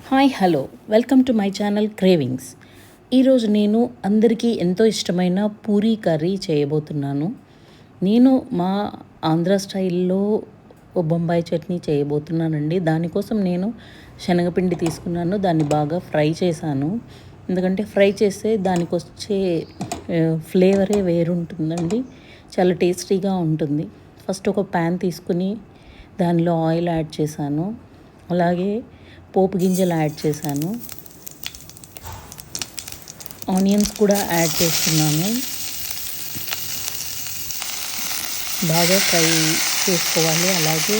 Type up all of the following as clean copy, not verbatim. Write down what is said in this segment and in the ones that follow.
Hi hello welcome to my channel cravings. ఈరోజు నేను అందరికీ ఎంతో ఇష్టమైన పూరీ కర్రీ చేయబోతున్నాను. నేను మా ఆంధ్ర స్టైల్లో బొంబాయి చట్నీ చేయబోతున్నానండి. దానికోసం నేను శనగపిండి తీసుకున్నాను, దాన్ని బాగా ఫ్రై చేశాను. ఎందుకంటే ఫ్రై చేస్తే దానికి వచ్చే ఫ్లేవరే వేరుంటుందండి, చాలా టేస్టీగా ఉంటుంది. ఫస్ట్ ఒక ప్యాన్ తీసుకుని దానిలో ఆయిల్ యాడ్ చేశాను, అలాగే పోపు గింజలు యాడ్ చేశాను, ఆనియన్స్ కూడా యాడ్ చేస్తున్నాను. బాగా ఫ్రై చేసుకోవాలి. అలాగే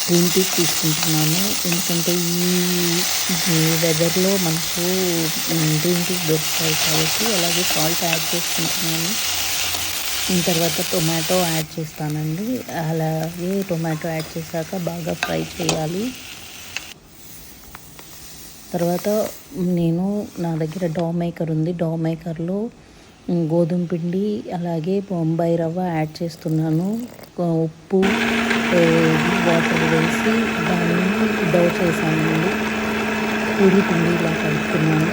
గ్రీన్ టీ తీసుకుంటున్నాను, ఎందుకంటే ఈ వెదర్లో మనకు గ్రీన్ టీ దొరుకుతాయి కాబట్టి. అలాగే సాల్ట్ యాడ్ చేసుకుంటున్నాను. తర్వాత టొమాటో యాడ్ చేస్తానండి. అలాగే టొమాటో యాడ్ చేశాక బాగా ఫ్రై చేయాలి. తర్వాత నా దగ్గర డో మేకర్ ఉంది. డో మేకర్లో గోధుమ పిండి అలాగే బొంబాయి రవ్వ యాడ్ చేస్తున్నాను. ఉప్పు వాటర్ వేసి దాన్ని డో చేశానండి. పూరి పిండి ఇలా కలుపుతున్నాను.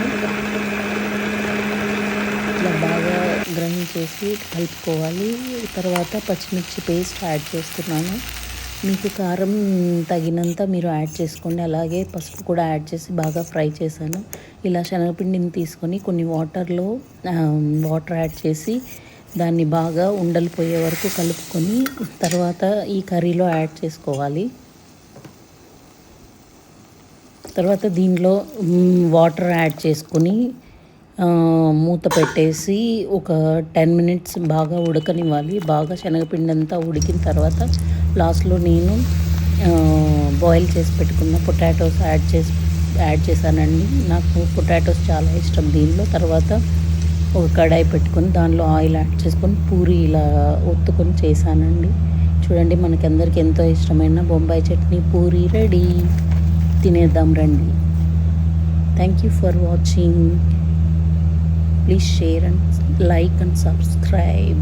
ఇట్లా బాగా గ్రైండ్ చేసి కలుపుకోవాలి. తర్వాత పచ్చిమిర్చి పేస్ట్ యాడ్ చేస్తున్నాను. మీకు కారం తగినంత మీరు యాడ్ చేసుకోండి. అలాగే పసుపు కూడా యాడ్ చేసి బాగా ఫ్రై చేశాను. ఇలా శనగపిండిని తీసుకొని కొన్ని వాటర్ యాడ్ చేసి దాన్ని బాగా ఉండలు పోయే వరకు కలుపుకొని తర్వాత ఈ కర్రీలో యాడ్ చేసుకోవాలి. తర్వాత దీనిలో వాటర్ యాడ్ చేసుకొని మూత పెట్టేసి ఒక 10 మినిట్స్ బాగా ఉడకనివ్వాలి. బాగా శనగపిండి అంతా ఉడికిన తర్వాత లాస్ట్లో నేను బాయిల్ చేసి పెట్టుకున్న పొటాటోస్ యాడ్ చేశానండి. నాకు పొటాటోస్ చాలా ఇష్టం దీనిలో. తర్వాత ఒక కడాయి పెట్టుకొని దానిలో ఆయిల్ యాడ్ చేసుకొని పూరి ఇలా ఒత్తుకొని చేశానండి. చూడండి, మనకందరికి ఎంతో ఇష్టమైన బొంబాయి చట్నీ పూరి రెడీ. తినేద్దాం రండి. Thank you for watching. Please share and like and subscribe.